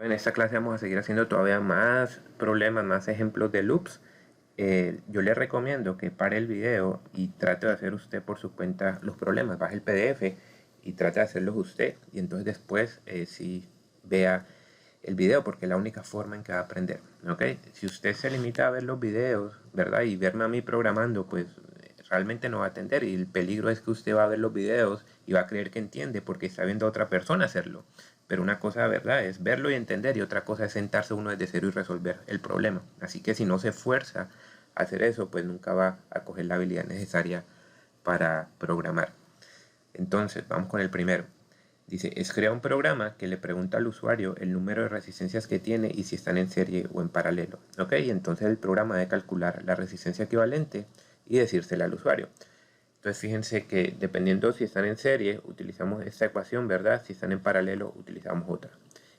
En esta clase vamos a seguir haciendo todavía más problemas, más ejemplos de loops. Yo le recomiendo que pare el video y trate de hacer usted por su cuenta los problemas. Baje el PDF y trate de hacerlos usted. Y entonces después sí vea el video, porque es la única forma en que va a aprender. ¿Okay? Si usted se limita a ver los videos, ¿verdad? Y verme a mí programando, pues realmente no va a atender. Y el peligro es que usted va a ver los videos y va a creer que entiende porque está viendo a otra persona hacerlo. Pero una cosa, ¿verdad?, es verlo y entender, y otra cosa es sentarse uno desde cero y resolver el problema. Así que si no se esfuerza a hacer eso, pues nunca va a coger la habilidad necesaria para programar. Entonces, vamos con el primero. Dice, crea un programa que le pregunta al usuario el número de resistencias que tiene y si están en serie o en paralelo. ¿Ok? Entonces el programa debe calcular la resistencia equivalente y decírsela al usuario. Entonces fíjense que dependiendo si están en serie, utilizamos esta ecuación, ¿verdad? Si están en paralelo, utilizamos otra.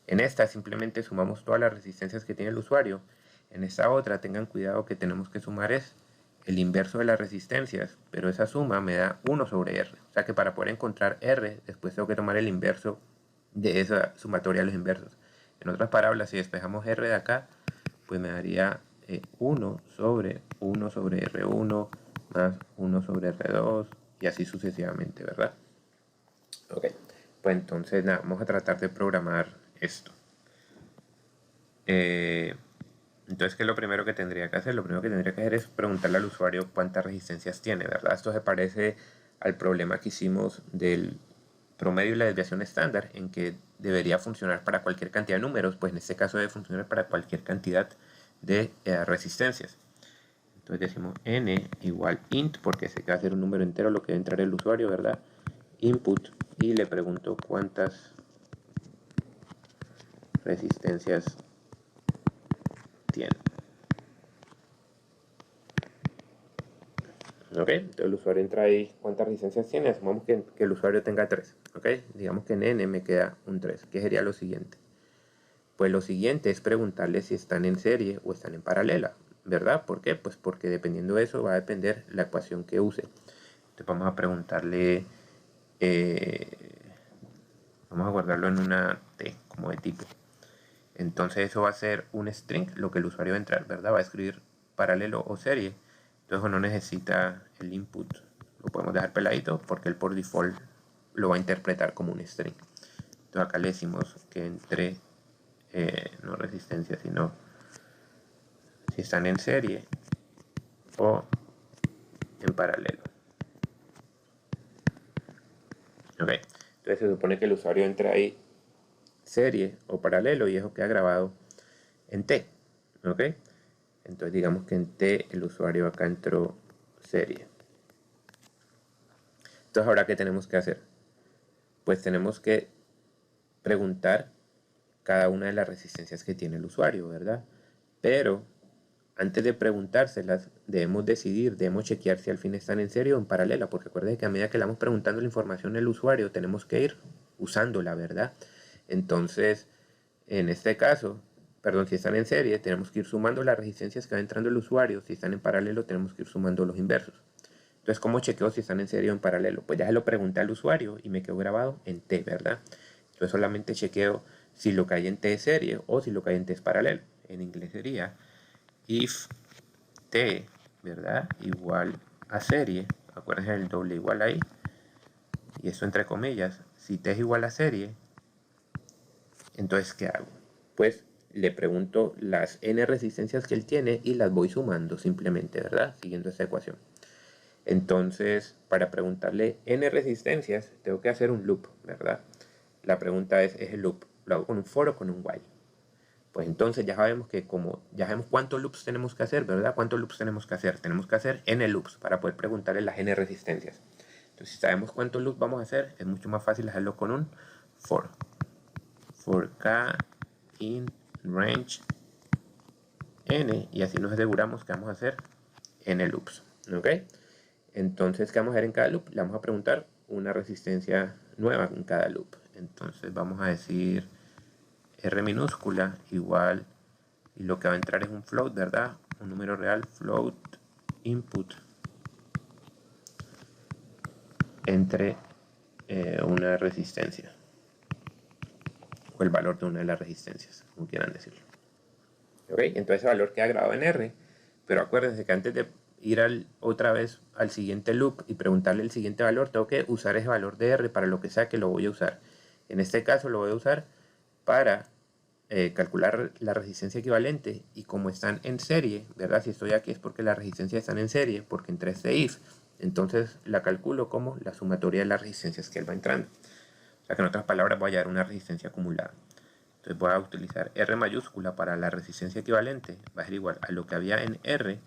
En esta simplemente sumamos todas las resistencias que tiene el usuario. En esta otra, tengan cuidado que tenemos que sumar es el inverso de las resistencias, pero esa suma me da 1 sobre R. O sea que para poder encontrar R, después tengo que tomar el inverso de esa sumatoria de los inversos. En otras palabras, si despejamos R de acá, pues me daría 1 sobre R1 más 1 sobre R2 y así sucesivamente, ¿verdad? Ok, pues entonces nada, vamos a tratar de programar esto. Entonces, ¿qué es lo primero que tendría que hacer? Lo primero que tendría que hacer es preguntarle al usuario cuántas resistencias tiene, ¿verdad? Esto se parece al problema que hicimos del promedio y la desviación estándar, en que debería funcionar para cualquier cantidad de números, pues en este caso debe funcionar para cualquier cantidad de resistencias. Entonces decimos n igual int, porque se va a hacer un número entero lo que debe entrar el usuario, ¿verdad? Input, y le pregunto cuántas resistencias tiene. ¿Ok? Entonces el usuario entra ahí, ¿cuántas resistencias tiene? Asumamos que el usuario tenga 3. ¿Ok? Digamos que en n me queda un 3. ¿Qué sería lo siguiente? Pues lo siguiente es preguntarle si están en serie o están en paralela, ¿verdad? ¿Por qué? Pues porque dependiendo de eso va a depender la ecuación que use. Entonces vamos a preguntarle, vamos a guardarlo en una T como de tipo. Entonces eso va a ser un string, lo que el usuario va a entrar, ¿verdad? Va a escribir paralelo o serie. Entonces no necesita el input, lo podemos dejar peladito porque él por default lo va a interpretar como un string. Entonces acá le decimos que entre no resistencia, sino si están en serie o en paralelo. Ok, entonces se supone que el usuario entra ahí serie o paralelo y eso queda grabado en T. Ok, entonces digamos que en T el usuario acá entró serie. Entonces ahora, ¿qué tenemos que hacer? Pues tenemos que preguntar cada una de las resistencias que tiene el usuario, ¿verdad? Pero antes de preguntárselas, debemos decidir, debemos chequear si al fin están en serie o en paralela, porque recuerden que a medida que le vamos preguntando la información al usuario, tenemos que ir usándola, ¿verdad? Entonces, en este caso, perdón, si están en serie, tenemos que ir sumando las resistencias que va entrando el usuario. Si están en paralelo, tenemos que ir sumando los inversos. Entonces, ¿cómo chequeo si están en serie o en paralelo? Pues ya se lo pregunté al usuario y me quedó grabado en T, ¿verdad? Entonces solamente chequeo si lo que hay en T es serie o si lo que hay en T es paralelo. En inglés sería if T, ¿verdad?, igual a serie. Acuérdense del doble igual ahí. Y eso entre comillas. Si T es igual a serie, entonces ¿qué hago? Pues le pregunto las n resistencias que él tiene y las voy sumando simplemente, ¿verdad? Siguiendo esta ecuación. Entonces, para preguntarle n resistencias, tengo que hacer un loop, ¿verdad? La pregunta es el loop, ¿lo hago con un for o con un while? Pues entonces ya sabemos que como ya sabemos cuántos loops tenemos que hacer, ¿verdad? ¿Cuántos loops tenemos que hacer? Tenemos que hacer n loops para poder preguntarle las n resistencias. Entonces, si sabemos cuántos loops vamos a hacer, es mucho más fácil hacerlo con un for. For k in range n, y así nos aseguramos que vamos a hacer n loops, ¿ok? Entonces, ¿qué vamos a hacer en cada loop? Le vamos a preguntar una resistencia nueva en cada loop. Entonces vamos a decir R minúscula igual, y lo que va a entrar es un float, ¿verdad? Un número real, float input entre una resistencia. o el valor de una de las resistencias, como quieran decirlo. ¿Ok? Entonces ese valor queda grabado en R, pero acuérdense que antes de ir otra vez al siguiente loop y preguntarle el siguiente valor, tengo que usar ese valor de R para lo que sea que lo voy a usar. En este caso lo voy a usar para calcular la resistencia equivalente, y como están en serie, ¿verdad? Si estoy aquí es porque las resistencias están en serie, porque entré este if, entonces la calculo como la sumatoria de las resistencias que él va entrando. O sea que en otras palabras voy a hallar una resistencia acumulada. Entonces voy a utilizar R mayúscula para la resistencia equivalente, va a ser igual a lo que había en R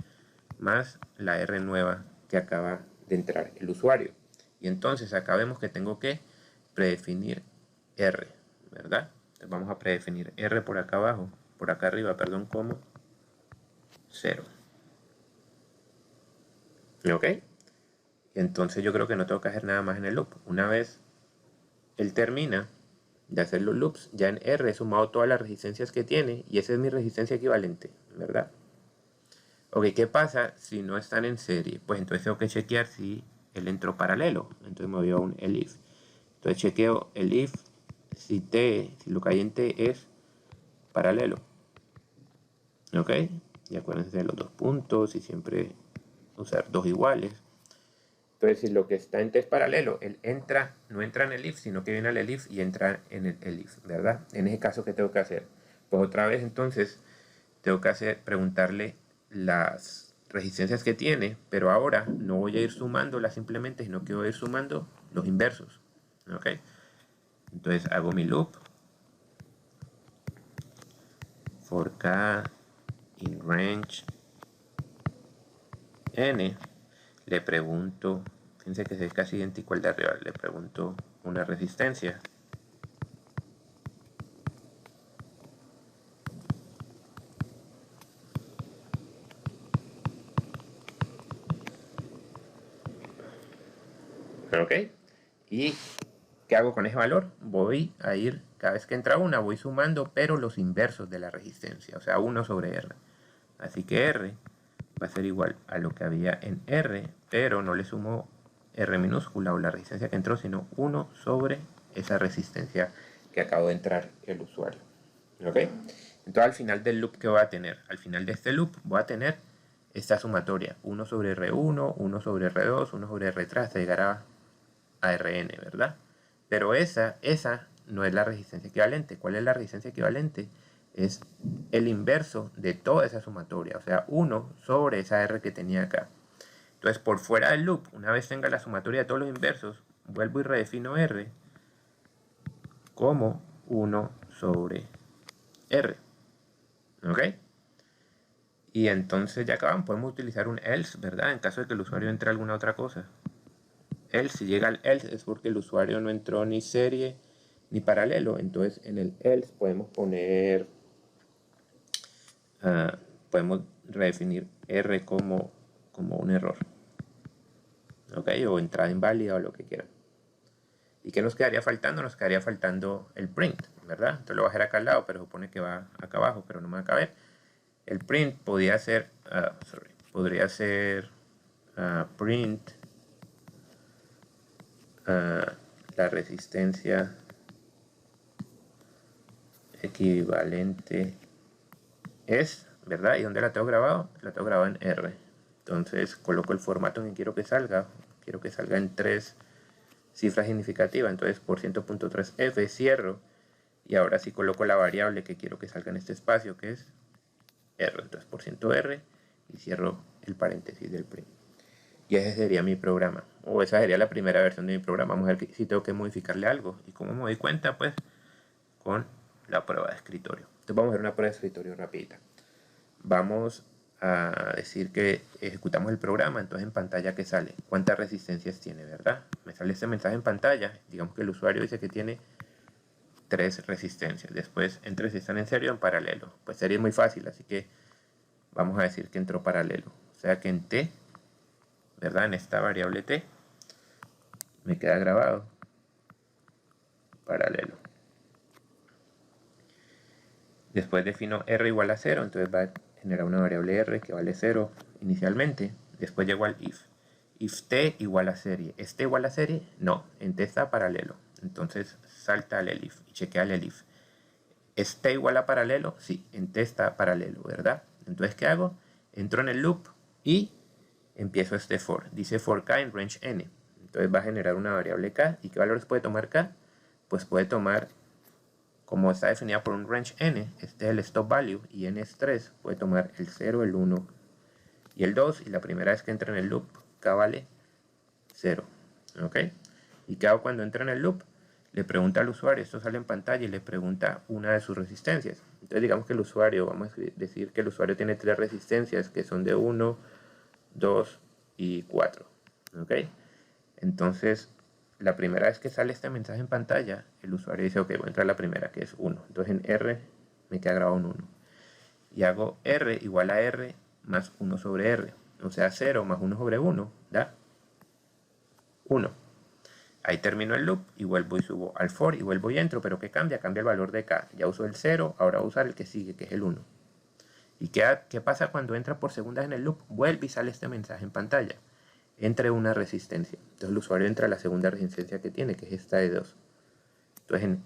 más la R nueva que acaba de entrar el usuario. Y entonces acá vemos que tengo que predefinir R, ¿verdad? Entonces vamos a predefinir R por acá abajo, por acá arriba, perdón, como 0. ¿Ok? Y entonces yo creo que no tengo que hacer nada más en el loop. Una vez él termina de hacer los loops, ya en R he sumado todas las resistencias que tiene y esa es mi resistencia equivalente, ¿verdad? Ok, ¿qué pasa si no están en serie? Pues entonces tengo que chequear si él entró paralelo. Entonces me voy a un elif. Entonces chequeo el if si lo que hay en T es paralelo. ¿Ok? Y acuérdense de los dos puntos y siempre usar dos iguales. Entonces si lo que está en T es paralelo, él entra, no entra en el if, sino que viene al elif y entra en el elif, ¿verdad? En ese caso, ¿qué tengo que hacer? Pues otra vez entonces tengo que preguntarle las resistencias que tiene, pero ahora no voy a ir sumándolas simplemente, sino que voy a ir sumando los inversos. ¿Ok? Entonces hago mi loop for k in range n, le pregunto, fíjense que es casi idéntico al de arriba, le pregunto una resistencia. ¿Ok? ¿Y qué hago con ese valor? Voy a ir, cada vez que entra una, voy sumando, pero los inversos de la resistencia, o sea, 1 sobre R. Así que R va a ser igual a lo que había en R, pero no le sumo R minúscula o la resistencia que entró, sino 1 sobre esa resistencia que acabo de entrar el usuario. ¿Ok? Entonces al final del loop que voy a tener, al final de este loop voy a tener esta sumatoria, 1 sobre R1, 1 sobre R2, 1 sobre R3 hasta llegar a Rn, ¿verdad? Pero esa no es la resistencia equivalente. ¿Cuál es la resistencia equivalente? Es el inverso de toda esa sumatoria, o sea, 1 sobre esa R que tenía acá. Entonces, por fuera del loop, una vez tenga la sumatoria de todos los inversos, vuelvo y redefino R como 1 sobre R. ¿Ok? Y entonces ya acaban, podemos utilizar un else, ¿verdad? En caso de que el usuario entre alguna otra cosa. Else, si llega al else es porque el usuario no entró ni serie ni paralelo. Entonces en el else podemos poner, podemos redefinir R como un error. ¿Ok? O entrada inválida o lo que quieran. ¿Y qué nos quedaría faltando? Nos quedaría faltando el print, ¿verdad? Entonces lo voy a dejar acá al lado, pero supone que va acá abajo, pero no me va a caber. El print podría ser, podría ser print la resistencia equivalente es, ¿verdad? ¿Y dónde la tengo grabado? La tengo grabado en R. Entonces coloco el formato en que quiero que salga. Quiero que salga en 3 cifras significativas. Entonces por 100.3F cierro. Y ahora sí coloco la variable que quiero que salga en este espacio, que es R. Entonces por %R y cierro el paréntesis del print. Y ese sería mi programa. O esa sería la primera versión de mi programa. Vamos a ver si tengo que modificarle algo. Y como me doy cuenta, pues, con la prueba de escritorio. Entonces vamos a ver una prueba de escritorio rapidita. Vamos a decir que ejecutamos el programa. Entonces en pantalla, ¿qué sale? ¿Cuántas resistencias tiene, verdad? Me sale este mensaje en pantalla. Digamos que el usuario dice que tiene 3 resistencias. Después, entre si están en serie o en paralelo. Pues sería muy fácil, así que vamos a decir que entró paralelo. O sea que en T, ¿verdad? En esta variable T, me queda grabado paralelo. Después defino R igual a 0, entonces va a generar una variable R que vale 0 inicialmente. Después llego al if. If T igual a serie. ¿Es T igual a serie? No, en T está paralelo. Entonces salta al elif y chequea el elif. ¿Es t igual a paralelo? Sí, en t está paralelo, ¿verdad? Entonces, ¿qué hago? Entro en el loop y empiezo este for. Dice for k en range n. Entonces va a generar una variable k. ¿Y qué valores puede tomar k? Pues puede tomar, como está definida por un range n, este es el stop value y n es 3, puede tomar el 0, el 1 y el 2. Y la primera vez que entra en el loop, k vale 0. ¿Ok? ¿Y qué hago cuando entra en el loop? Le pregunta al usuario, esto sale en pantalla, y le pregunta una de sus resistencias. Entonces digamos que el usuario, vamos a decir que el usuario tiene 3 resistencias que son de 1, 2 y 4. ¿Ok? Entonces, la primera vez que sale este mensaje en pantalla, el usuario dice, ok, voy a entrar a la primera, que es 1. Entonces en R me queda grabado un 1. Y hago R igual a R más 1 sobre R. O sea, 0 más 1 sobre 1 da 1. Ahí termino el loop y vuelvo y subo al for y vuelvo y entro, pero ¿qué cambia? Cambia el valor de k. Ya uso el 0, ahora voy a usar el que sigue, que es el 1. ¿Y qué pasa cuando entra por segunda vez en el loop? Vuelve y sale este mensaje en pantalla. Entre una resistencia. Entonces el usuario entra a la segunda resistencia que tiene, que es esta de 2. Entonces en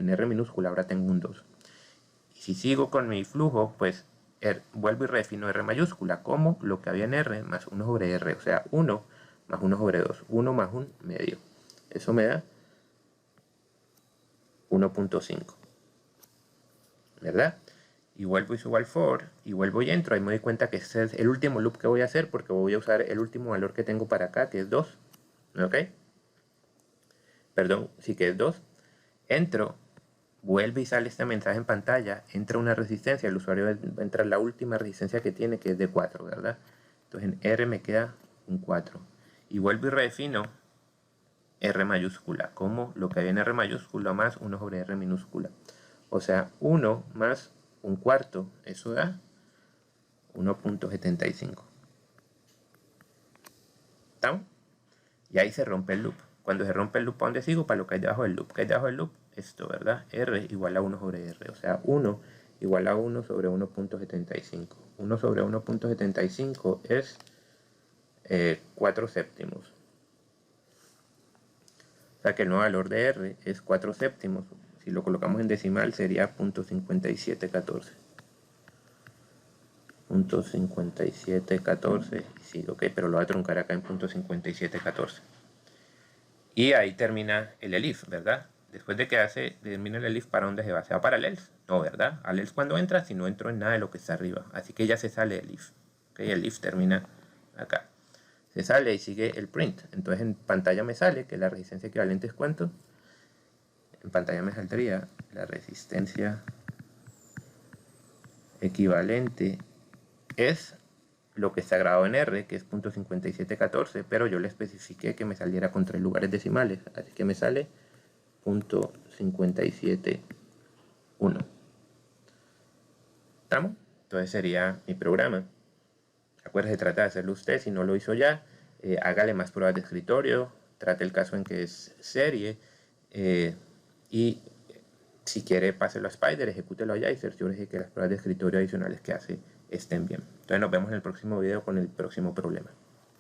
R minúscula ahora tengo un 2. Y si sigo con mi flujo, pues vuelvo y redefino R mayúscula como lo que había en R más 1 sobre R. O sea, 1 más 1 sobre 2. 1 más 1 medio. Eso me da 1.5. ¿Verdad? Y vuelvo y subo al for, y vuelvo y entro. Ahí me doy cuenta que este es el último loop que voy a hacer, porque voy a usar el último valor que tengo para acá, que es 2. ¿Ok? Perdón, sí que es 2. Entro, vuelve y sale este mensaje en pantalla, entra una resistencia, el usuario va a entrar la última resistencia que tiene, que es de 4, ¿verdad? Entonces en R me queda un 4. Y vuelvo y redefino R mayúscula, como lo que había en R mayúscula más 1 sobre R minúscula. O sea, 1 más un cuarto, eso da 1.75. ¿Estamos? Y ahí se rompe el loop. Cuando se rompe el loop, ¿para dónde sigo? Para lo que hay debajo del loop. ¿Qué hay debajo del loop? Esto, ¿verdad? R igual a 1 sobre R. O sea, 1 igual a 1 sobre 1.75. 1 sobre 1.75 es 4 séptimos. O sea que el nuevo valor de R es 4 séptimos. Si lo colocamos en decimal sería 0.5714. 0.5714. Sí, ok, pero lo voy a truncar acá en 0.5714. Y ahí termina el elif, ¿verdad? Después de que termina el elif, ¿para dónde se va? ¿Se va para el else? No, ¿verdad? Al else cuando entra, si no entro en nada de lo que está arriba. Así que ya se sale el if. ¿Okay? El if termina acá. Se sale y sigue el print. Entonces en pantalla me sale que la resistencia equivalente es ¿cuánto? En pantalla me saldría la resistencia equivalente es lo que está grabado en R, que es 0.5714, pero yo le especifiqué que me saliera con 3 lugares decimales, así que me sale 0.571. ¿Estamos? Entonces sería mi programa. Acuérdese, trata de hacerlo usted, si no lo hizo ya, hágale más pruebas de escritorio, trate el caso en que es serie, y si quiere páselo a Spider, ejecútelo allá y cerciórese que las pruebas de escritorio adicionales que hace estén bien. Entonces nos vemos en el próximo video con el próximo problema.